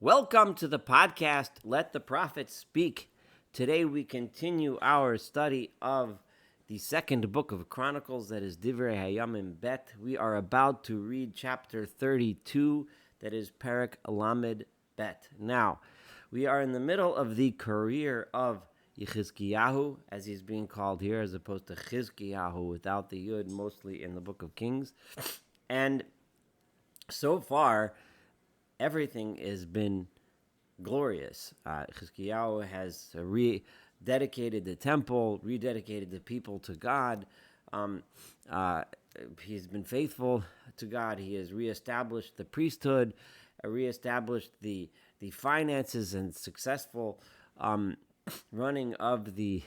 Welcome to the podcast, Let the Prophets Speak. Today we continue our study of the second book of Chronicles, that is Divrei Hayamim Bet. We are about to read chapter 32, that is Perek Lamed Bet. Now, we are in the middle of the career of Yechizkiyahu, as he's being called here, as opposed to Chizkiyahu without the Yud, mostly in the book of Kings. And so far, everything has been glorious. Hezekiah has rededicated the temple, rededicated the people to God. He's been faithful to God. He has reestablished the priesthood, reestablished the finances and successful running of the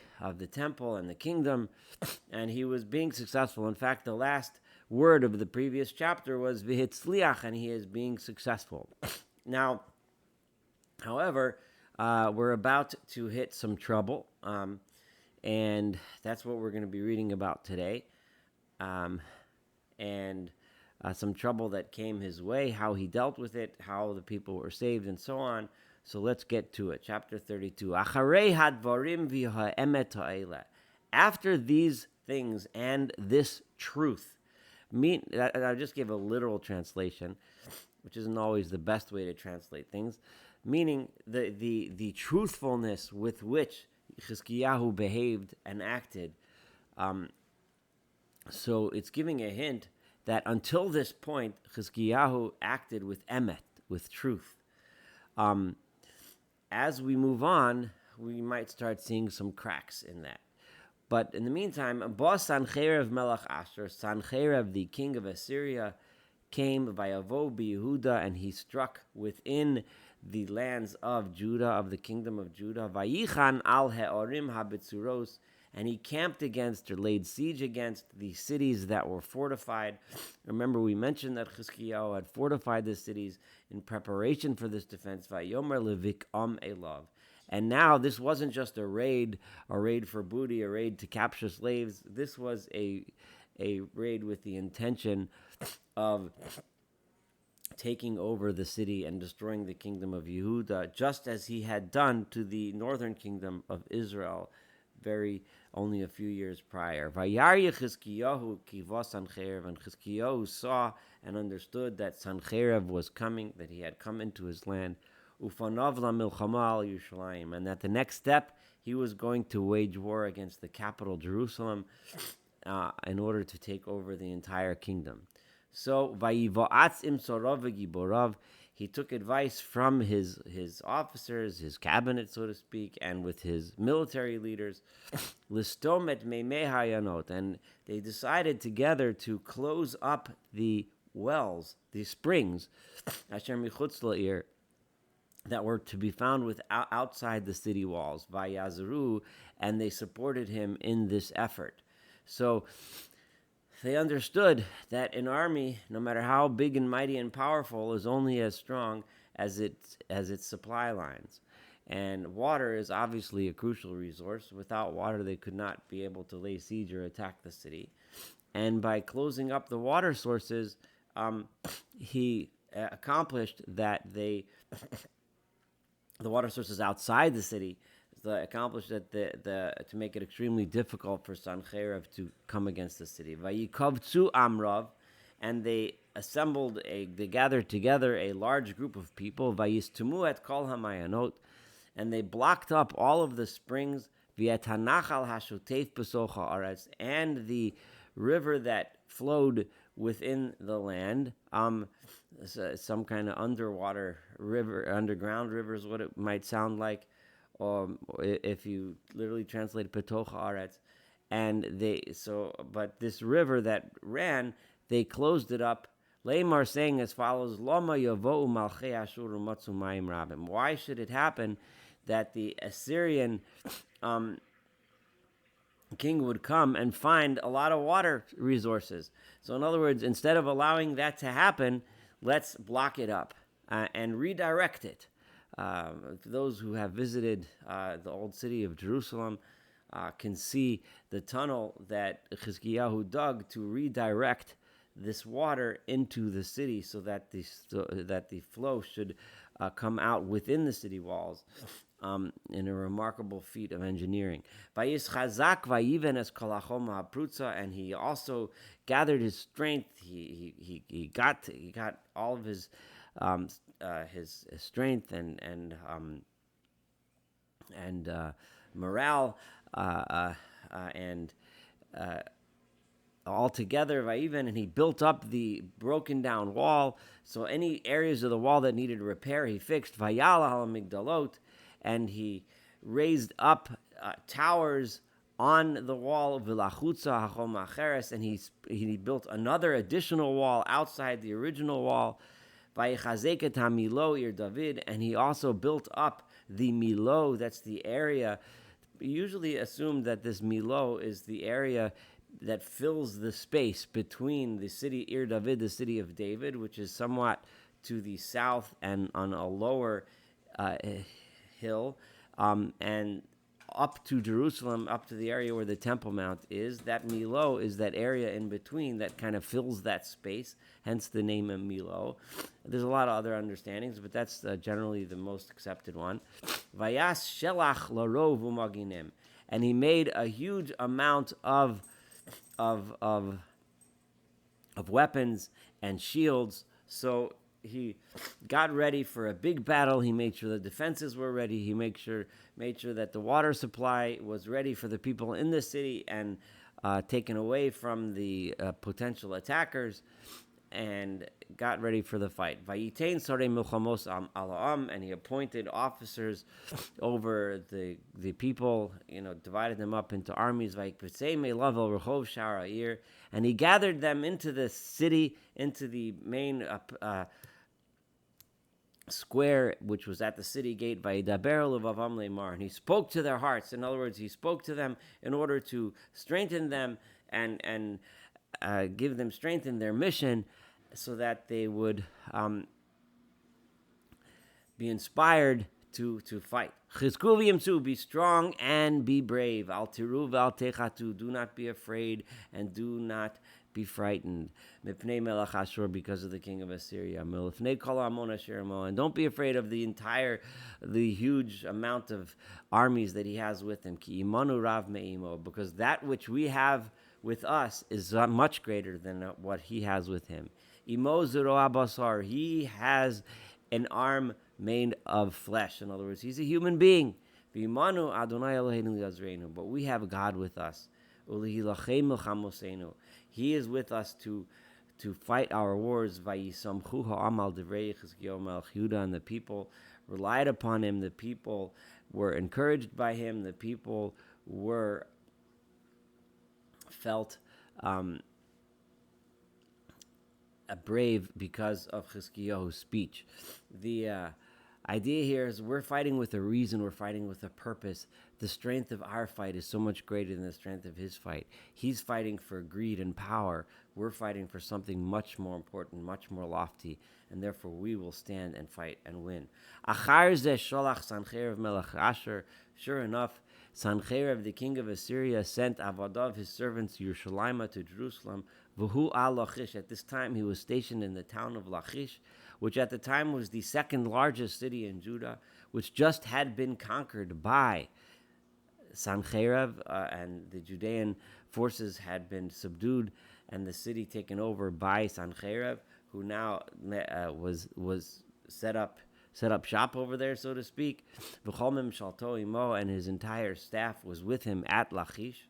temple and the kingdom, and he was being successful. In fact, the last word of the previous chapter was v'hitzliach, and he is being successful. Now, however, we're about to hit some trouble, and that's what we're going to be reading about today, and some trouble that came his way, how he dealt with it, how the people were saved, and so on. So let's get to it. Chapter 32. After these things and this truth. I just gave a literal translation, which isn't always the best way to translate things, meaning the truthfulness with which Chizkiyahu behaved and acted. So it's giving a hint that until this point, Chizkiyahu acted with emet, with truth. As we move on, we might start seeing some cracks in that. But in the meantime, Sancherev Melech Asher, Sancherev, the king of Assyria, came Vayavo Yehuda, and he struck within the lands of Judah, of the kingdom of Judah. Vayichan al Heorim Habitzuros, and he camped against or laid siege against the cities that were fortified. Remember, we mentioned that Chizkiyahu had fortified the cities in preparation for this defense. Vayomer levik elav. And now this wasn't just a raid for booty, a raid to capture slaves. This was a raid with the intention of taking over the city and destroying the kingdom of Yehuda, just as he had done to the northern kingdom of Israel only a few years prior. Vayar Chizkiyahu kiva Sancherev, and Chizkiyahu saw and understood that Sancherev was coming, that he had come into his land. Ufanav la milchama al Yerushalayim, and that the next step he was going to wage war against the capital Jerusalem in order to take over the entire kingdom. So vayivoatz im sorov v'giborav, he took advice from his officers, his cabinet, so to speak, and with his military leaders, listom et meimei hayanot, and they decided together to close up the wells, the springs, asher michutz la'ir, that were to be found outside the city walls, vayazru, and they supported him in this effort. So they understood that an army, no matter how big and mighty and powerful, is only as strong as its supply lines. And water is obviously a crucial resource. Without water, they could not be able to lay siege or attack the city. And by closing up the water sources, he accomplished that the water sources outside the city accomplished that to make it extremely difficult for Sancherev to come against the city. Vayikavtzu amrav, and they gathered together a large group of people. Vayistumu et kol hamayanot, and they blocked up all of the springs. V'etanachal hashotef b'soch haaretz, and the river that flowed within the land. Some kind of underwater river, underground river is what it might sound like. If you literally translate Petoch Haaretz, but this river that ran, they closed it up. Leimar saying as follows: Lama yavo'u malchei Ashur umatzu mayim rabim. Why should it happen that the Assyrian king would come and find a lot of water resources? So in other words, instead of allowing that to happen, let's block it up and redirect it. Those who have visited the old city of Jerusalem can see the tunnel that Chizkiyahu dug to redirect this water into the city, so that the flow should come out within the city walls in a remarkable feat of engineering. And he also gathered his strength. He got all of his strength and morale and all together, Vayiven, and he built up the broken down wall. So any areas of the wall that needed repair, he fixed. Vayala al migdalot, and he raised up towers on the wall of Vilachutza Hachom Acheres, and he built another additional wall outside the original wall. Vayechazeket HaMilo Ir David, and he also built up the Milo. That's the area. Usually assumed that this Milo is the area that fills the space between the city Ir David, the city of David, which is somewhat to the south and on a lower hill, and up to Jerusalem, up to the area where the Temple Mount is. That Milo is that area in between that kind of fills that space, hence the name of Milo. There's a lot of other understandings, but that's generally the most accepted one. Vayas shelach larov umaginim, and he made a huge amount of weapons and shields. So he got ready for a big battle. He made sure the defenses were ready. He made sure that the water supply was ready for the people in the city and taken away from the potential attackers, and got ready for the fight. Vayitain sorei milchamos ala'am, and he appointed officers over the people, divided them up into armies. Vayikvetsei me'lav el rehov shar ha'ir, and he gathered them into the city, into the main square, which was at the city gate. Vayidaber levavam leimar, and he spoke to their hearts. In other words, he spoke to them in order to strengthen them and give them strength in their mission, so that they would be inspired to fight. Chizku v'yimtzu, be strong and be brave. Al tiru v'al techatu, do not be afraid and do not be frightened. Mipnei melech Ashur, because of the king of Assyria. Milifnei kol hamon asher imo, and don't be afraid of the huge amount of armies that he has with him. Ki imanu rav me'imo, because that which we have with us is much greater than what he has with him. Imo zero abasar, he has an arm made of flesh. In other words, he's a human being. V'imanu Adonai Eloheinu yazreinu, but we have God with us. Ulihilachem milchamosenu, he is with us to fight our wars. Vayisamchu ha'amal divrei Chizkiyahu melech Yehuda, and the people relied upon him. The people were encouraged by him. The people felt brave because of Chizkiyahu's speech. The idea here is we're fighting with a reason, we're fighting with a purpose. The strength of our fight is so much greater than the strength of his fight. He's fighting for greed and power. We're fighting for something much more important, much more lofty, and therefore we will stand and fight and win. Achar zeh sholach Sancheirav melech Asher. Sure enough, Sancheirav, the king of Assyria, sent Avadav, his servants, Yerushalayim, to Jerusalem. V'hu al Lachish. At this time, he was stationed in the town of Lachish, which at the time was the second largest city in Judah, which just had been conquered by Sancheirav, and the Judean forces had been subdued, and the city taken over by Sancheirav, who now was set up shop over there, so to speak. V'cholmim shalto imo, and his entire staff was with him at Lachish.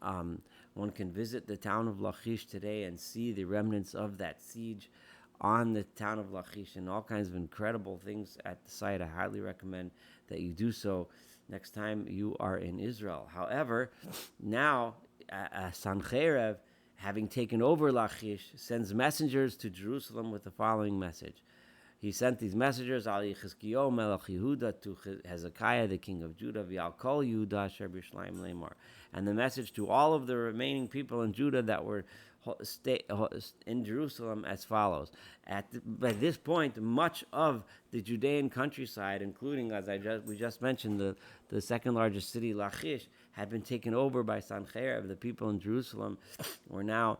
One can visit the town of Lachish today and see the remnants of that siege on the town of Lachish, and all kinds of incredible things at the site. I highly recommend that you do so next time you are in Israel. However, now Sancheirav, having taken over Lachish, sends messengers to Jerusalem with the following message. He sent these messengers, Ali Chizkiyahu melech Yehuda, to Hezekiah, the king of Judah, V'al kol Yehuda asher b'Yerushalayim leimar. And the message to all of the remaining people in Judah that were in Jerusalem as follows. By this point, much of the Judean countryside, including, as we just mentioned, the second largest city, Lachish, had been taken over by Sancheirav. The people in Jerusalem were now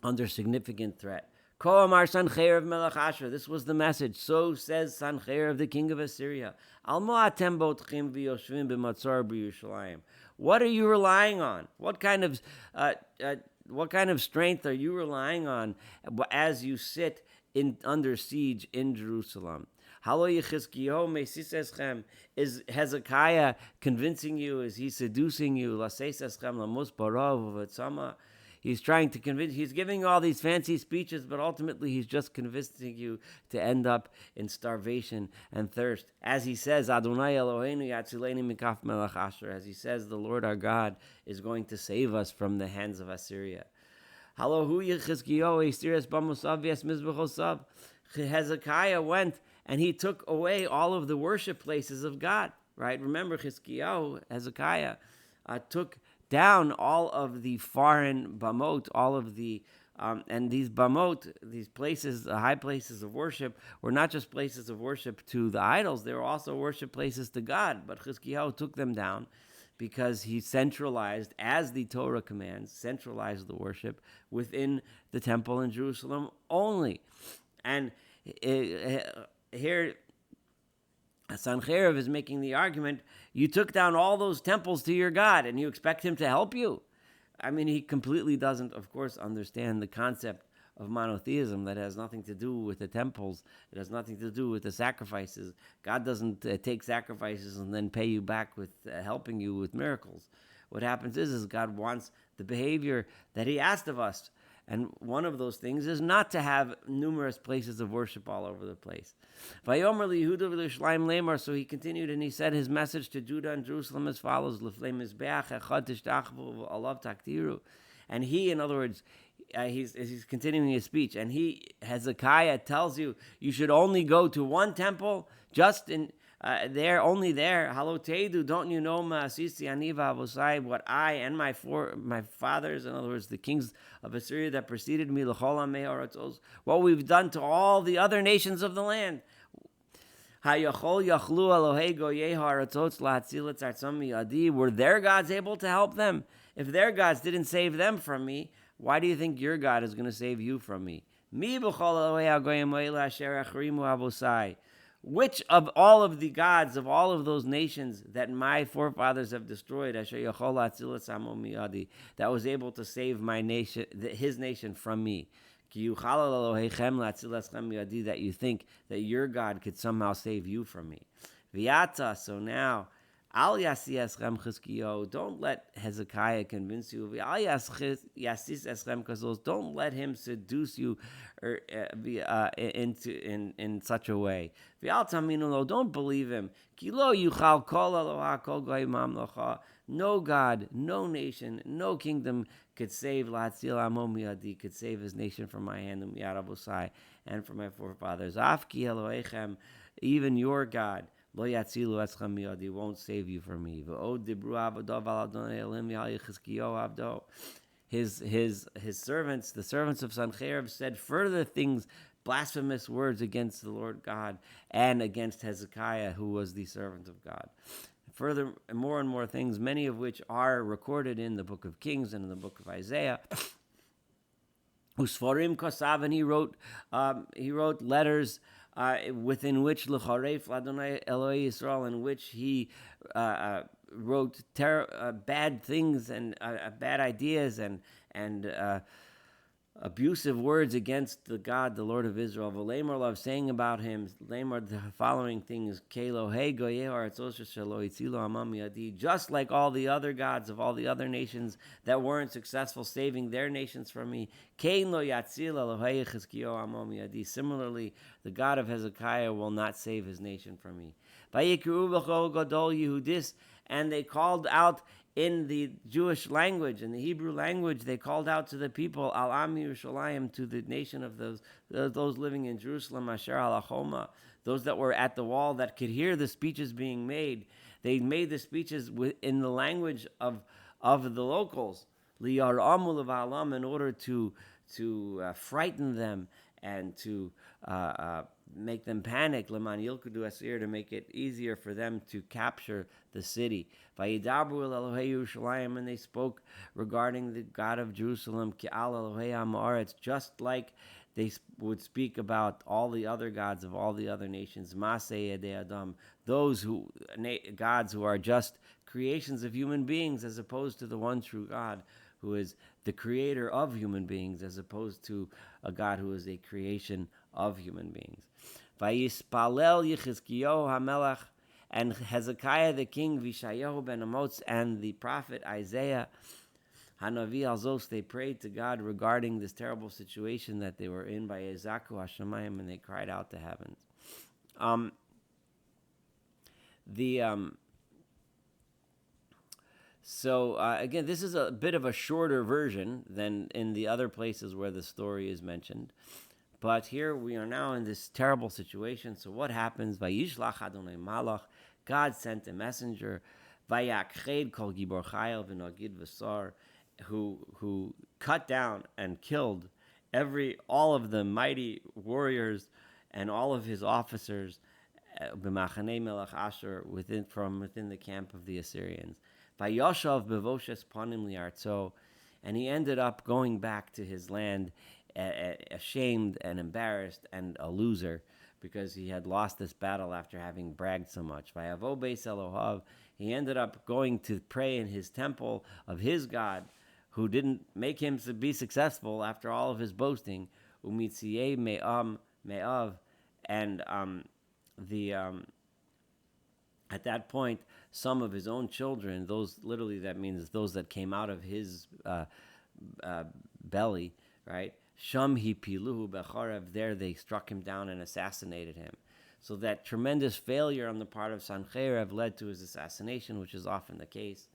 under significant threat. Ko Amar Sancheir of Melech Asher. This was the message. So says Sancheir of the king of Assyria. Almo atem botchim v'yoshvim b'matzor b'Yerushalayim. What are you relying on? What kind of strength are you relying on as you sit under siege in Jerusalem? Is Hezekiah convincing you? Is he seducing you? He's trying to convince, he's giving all these fancy speeches, but ultimately he's just convincing you to end up in starvation and thirst. As he says, Adonai Eloheinu yatzileni mikaf melech Asher. As he says, the Lord our God is going to save us from the hands of Assyria. Hezekiah went and he took away all of the worship places of God. Right? Remember, Hezekiah took down all of the foreign bamot, all of the and these bamot, these places, the high places of worship, were not just places of worship to the idols; they were also worship places to God. But Chizkiyahu took them down because he centralized, as the Torah commands, centralized the worship within the temple in Jerusalem only. And here, Sancheiriv is making the argument, you took down all those temples to your God and you expect him to help you? I mean, he completely doesn't, of course, understand the concept of monotheism that has nothing to do with the temples. It has nothing to do with the sacrifices. God doesn't take sacrifices and then pay you back with helping you with miracles. What happens is God wants the behavior that he asked of us. And one of those things is not to have numerous places of worship all over the place. So he continued and he said his message to Judah and Jerusalem as follows. And he, in other words, he's continuing his speech. And Hezekiah tells you, you should only go to one temple, just in there, only there. Halotedu, don't you know Ma'asisi Aniva Avosai, what I and my fathers, in other words, the kings of Assyria that preceded me, what we've done to all the other nations of the land. Were their gods able to help them? If their gods didn't save them from me, why do you think your God is going to save you from me? Which of all of the gods of all of those nations that my forefathers have destroyed, that was able to save my nation, his nation from me? That you think that your God could somehow save you from me. So now, don't let Hezekiah convince you. Don't let him seduce you in such a way. Don't believe him. No God, no nation, no kingdom could save could save his nation from my hand and from my forefathers. Even your God won't save you from me. His servants, the servants of Sancheiriv, said further things, blasphemous words against the Lord God and against Hezekiah, who was the servant of God. Further, more and more things, many of which are recorded in the book of Kings and in the book of Isaiah. Usfarim Kosav, and he wrote letters within which L'charef Adonai Eloi Yisrael, in which he wrote bad things and bad ideas and abusive words against the God, the Lord of Israel. V'leimor love, saying about him, leimor, the following things: just like all the other gods of all the other nations that weren't successful saving their nations from me. Similarly, the God of Hezekiah will not save his nation from me. And they called out in the Jewish language, in the Hebrew language, they called out to the people, Al Am Yerushalayim, to the nation of those living in Jerusalem, Asher Al Achoma, those that were at the wall that could hear the speeches being made. They made the speeches in the language of the locals, Liyar Amul of Alam, in order to frighten them and to make them panic, Leman Yilkudu Asir, to make it easier for them to capture the city. Vayidabru el Elohei Yerushalayim, and they spoke regarding the God of Jerusalem, Ki'al Elohei Ha'aretz, just like They would speak about all the other gods of all the other nations, Maseh Yedei Adam, those gods who are just creations of human beings, as opposed to the one true God, who is the creator of human beings, as opposed to a God who is a creation of human beings. Vayispalel Yechizkiyahu HaMelech, and Hezekiah the king, Vishayahu ben Amoz, and the prophet Isaiah Hanavi Alzos, they prayed to God regarding this terrible situation that they were in by Yezaku Hashemayim, and they cried out to heavens. Again, this is a bit of a shorter version than in the other places where the story is mentioned. But here we are now in this terrible situation. So what happens? Vayishlach Adonai Malach, God sent a messenger, Vayakched kol gibor chayil v'nagid v'sar, who cut down and killed all of the mighty warriors and all of his officers b'machanei melech Asher, from within the camp of the Assyrians. Vayoshav bevoshes panim liartzo, and he ended up going back to his land ashamed and embarrassed and a loser, because he had lost this battle after having bragged so much. Vayavo beis Elohav, he ended up going to pray in his temple of his God, who didn't make him to be successful after all of his boasting. Umitziye me'av, and at that point, some of his own children, that means those that came out of his belly, right? Sham hi piluhu becharev, there they struck him down and assassinated him. So that tremendous failure on the part of Sancheirav led to his assassination, which is often the case.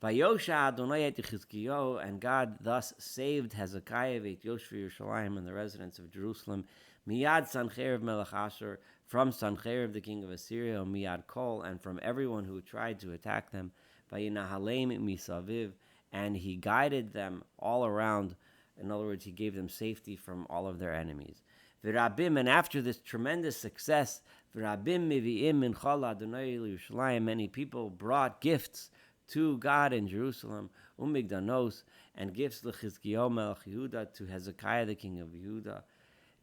Vayosha Adonai et Chizkiyahu, and God thus saved Hezekiah v'et Yoshvi Yerushalayim, and the residents of Jerusalem, miyad Sancheirav melech Asher, from Sancheirav the king of Assyria, miyad kol, and from everyone who tried to attack them, vayinahalem misaviv, and he guided them all around. In other words, he gave them safety from all of their enemies. V'rabim, and after this tremendous success, v'rabim mivi'im min chol Adonai Yerushalayim, many people brought gifts to God in Jerusalem, umigdanos, and gifts l'Chizkiyahu melech Yehuda, to Hezekiah the king of Yehuda,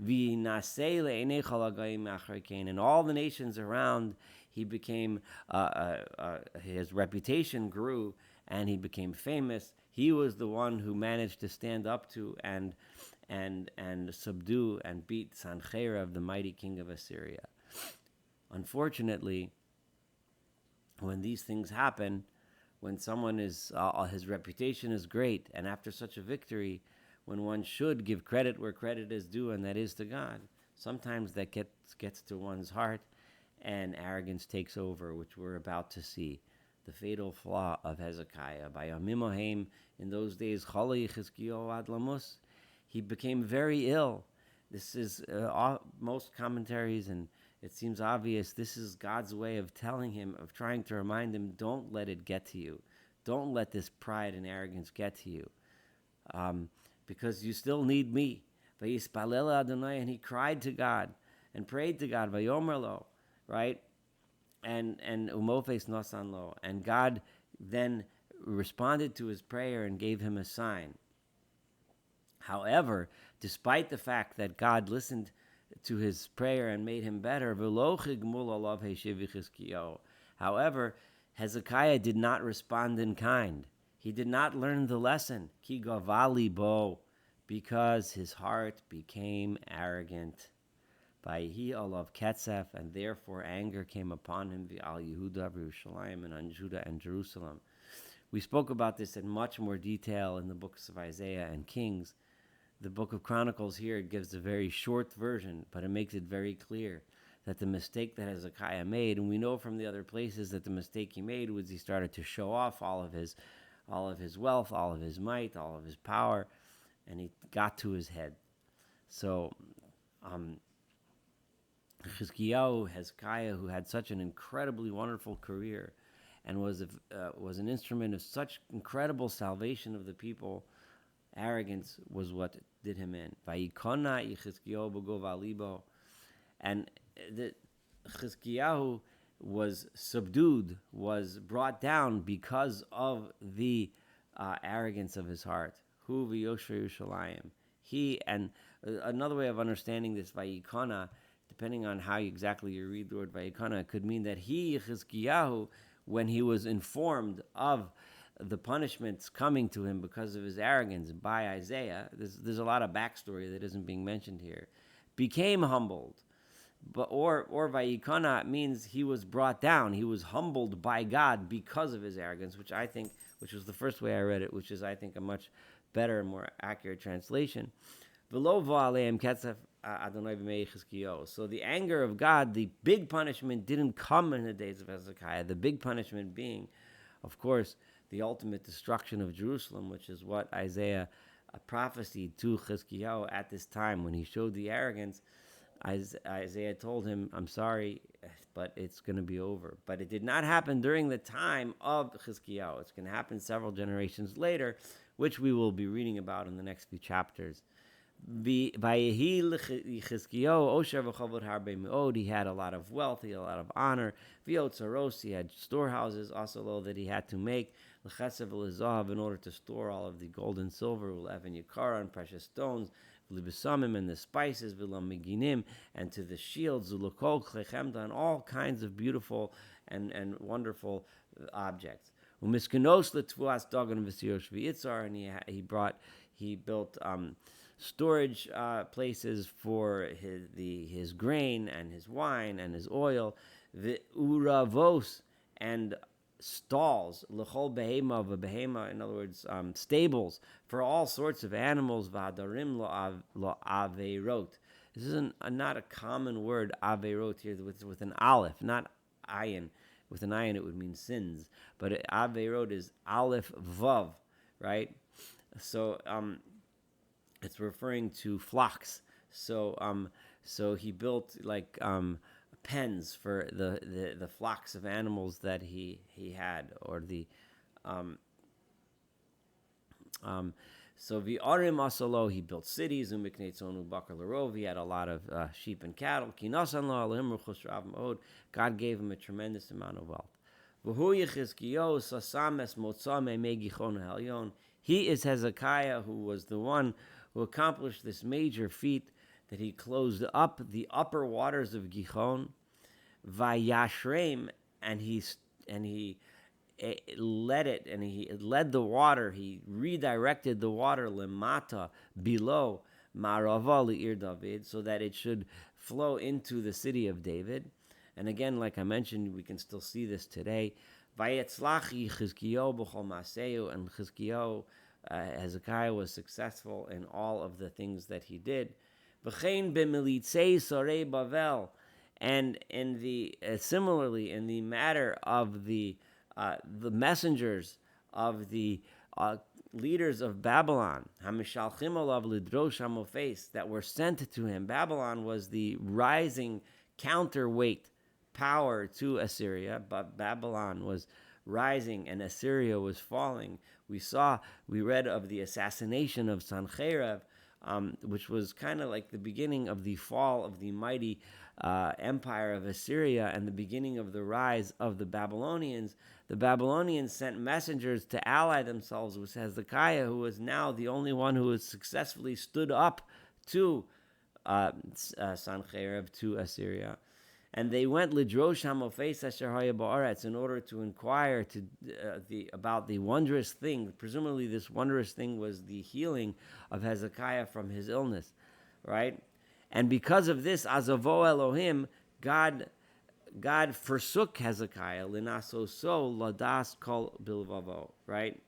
v'nasei le'enei chol hagayim achrei kain, and all the nations around, he became, his reputation grew, and he became famous. He was the one who managed to stand up to and subdue and beat Sancheirav, the mighty king of Assyria. Unfortunately, when these things happen, when someone is his reputation is great, and after such a victory, when one should give credit where credit is due, and that is to God, sometimes that gets to one's heart, and arrogance takes over, which we're about to see. The fatal flaw of Hezekiah. By Yamim in those days, he became very ill. This is most commentaries, and it seems obvious, this is God's way of telling him, of trying to remind him, don't let it get to you. Don't let this pride and arrogance get to you. Because you still need me. Vayispalel Adonai, and he cried to God and prayed to God, Vayomerlo, right? And umofes nosan lo, and God then responded to his prayer and gave him a sign. However, despite the fact that God listened to his prayer and made him better, however, Hezekiah did not respond in kind. He did not learn the lesson, ki gavali bo, because his heart became arrogant. Vayhi olav ketzef, and therefore anger came upon him, v'al Yehuda v'Yerushalayim, and on Judah and Jerusalem. We spoke about this in much more detail in the books of Isaiah and Kings. The book of Chronicles here gives a very short version, but it makes it very clear that the mistake that Hezekiah made, and we know from the other places that the mistake he made was he started to show off all of his wealth, all of his might, all of his power, and he got to his head. So, Hezekiah, who had such an incredibly wonderful career and was an instrument of such incredible salvation of the people, arrogance was what did him in. And the Chizkiyahu was subdued, was brought down because of the arrogance of his heart. Hu v'Yoshua Yerushalayim. He and Another way of understanding this Vayikona, depending on how exactly you read the word Vayikona, could mean that he, Chizkiyahu, when he was informed of the punishments coming to him because of his arrogance by Isaiah, there's a lot of backstory that isn't being mentioned here, became humbled. But or Vayikona means he was brought down. He was humbled by God because of his arrogance, which was the first way I read it, which is I think a much better, more accurate translation. So the anger of God, the big punishment, didn't come in the days of Hezekiah. The big punishment being, of course, the ultimate destruction of Jerusalem, which is what Isaiah prophesied to Hezekiah at this time when he showed the arrogance. Isaiah told him, I'm sorry, but it's going to be over. But it did not happen during the time of Hezekiah. It's going to happen several generations later, which we will be reading about in the next few chapters. He had a lot of wealth, he had a lot of honor. He had storehouses also that he had to make in order to store all of the gold and silver, and precious stones, and the spices, and to the shields, and all kinds of beautiful and wonderful objects. And he built storage places for his grain and his wine and his oil, the uravos, and stalls, lechol behema, v'behema, in other words, stables for all sorts of animals, v'hadarim lo averot. This is not a common word, averot, here with an aleph, not ayin. With an ayin it would mean sins, but averot is aleph vav, right? So it's referring to flocks. So he built like pens for the flocks of animals that he had, or the so v'arim asalo, he built cities, umiknetzonu bakar larov, he had a lot of sheep and cattle. Kinasan lo alim ruchos rav ma'od, God gave him a tremendous amount of wealth. V'hu Yechizkiyahu sasam es motzah me'mei Gichon ha'elyon. He is Hezekiah, who was the one who accomplished this major feat, that he closed up the upper waters of Gihon, Vayashrem, and he led it, and he led the water. He redirected the water lemata, below Marava li'ir David, so that it should flow into the city of David. And again, like I mentioned, we can still see this today. Vayetzlachi Chizkiyahu b'chol ma'aseu, and Hezekiah was successful in all of the things that he did. V'chein b'militzei sorei Bavel, and in the similarly in the matter of the messengers of the leaders of Babylon, Hamishalchim olav lidrosh hamofes, that were sent to him. Babylon was the rising counterweight power to Assyria, but Babylon was rising and Assyria was falling. We read of the assassination of Sancherib, which was kind of like the beginning of the fall of the mighty empire of Assyria and the beginning of the rise of the Babylonians. The Babylonians sent messengers to ally themselves with Hezekiah, who was now the only one who has successfully stood up to Sancherib, to Assyria. And they went lidrosh hamofes asher haya ba'aretz, in order to inquire about the wondrous thing. Presumably, this wondrous thing was the healing of Hezekiah from his illness, right? And because of this, azavo Elohim, God forsook Hezekiah linaso so ladas kol bilvavo, right?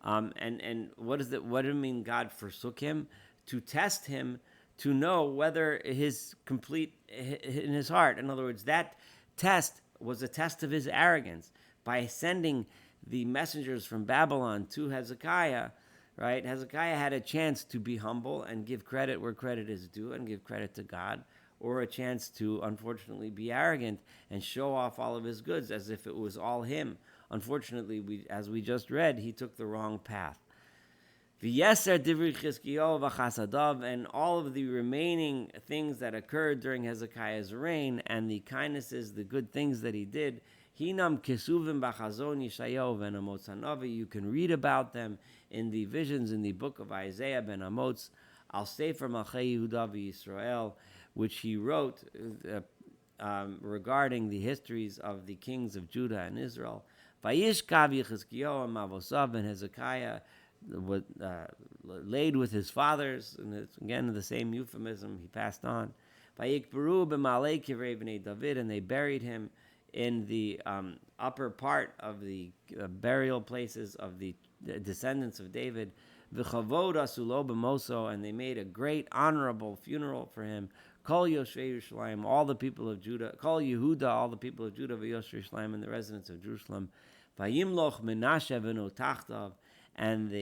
And what does it mean? God forsook him? To test him, to know whether his complete in his heart. In other words, that test was a test of his arrogance. By sending the messengers from Babylon to Hezekiah, right? Hezekiah had a chance to be humble and give credit where credit is due and give credit to God, or a chance to, unfortunately, be arrogant and show off all of his goods as if it was all him. Unfortunately, as we just read, he took the wrong path. V'yeser divri Chizkiyahu v'chasadav, and all of the remaining things that occurred during Hezekiah's reign and the kindnesses, the good things that he did, Hinam kesuvim b'chazon Yeshayahu ben Amotz Hanavi. You can read about them in the visions in the book of Isaiah ben Amotz, Al Sefer Malchei Yehuda v'Yisrael, which he wrote regarding the histories of the kings of Judah and Israel. Vayishkav Yechezkiyahu Mavosav, and Hezekiah laid with his fathers, and it's again the same euphemism, he passed on. Vayikberu b'malei kivrei b'nei David, and they buried him in the upper part of the burial places of the descendants of David. V'chavod asulo b'moso, and they made a great honorable funeral for him. Kol Yoshvei Yerushalayim, all the people of Judah. Kol Yehuda, all the people of Judah. V'Yoshvei Yerushalayim, and the residents of Jerusalem. Vayimloch Menashe v'no tachtav, and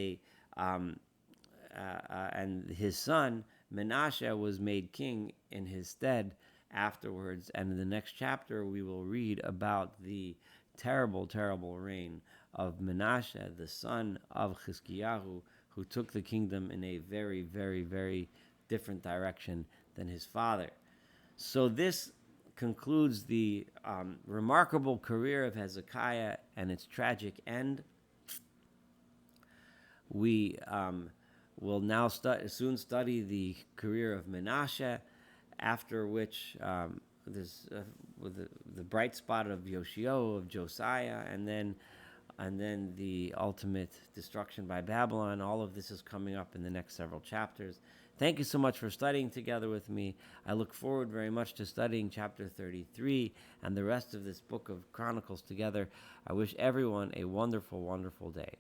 and his son Menashe was made king in his stead afterwards. And in the next chapter, we will read about the terrible, terrible reign of Menashe, the son of Chizkiyahu, who took the kingdom in a very, very, very different direction than his father. So this concludes the remarkable career of Hezekiah and its tragic end. We will now soon study the career of Menashe, after which there's the bright spot of Yoshio, of Josiah, and then the ultimate destruction by Babylon. All of this is coming up in the next several chapters. Thank you so much for studying together with me. I look forward very much to studying chapter 33 and the rest of this book of Chronicles together. I wish everyone a wonderful, wonderful day.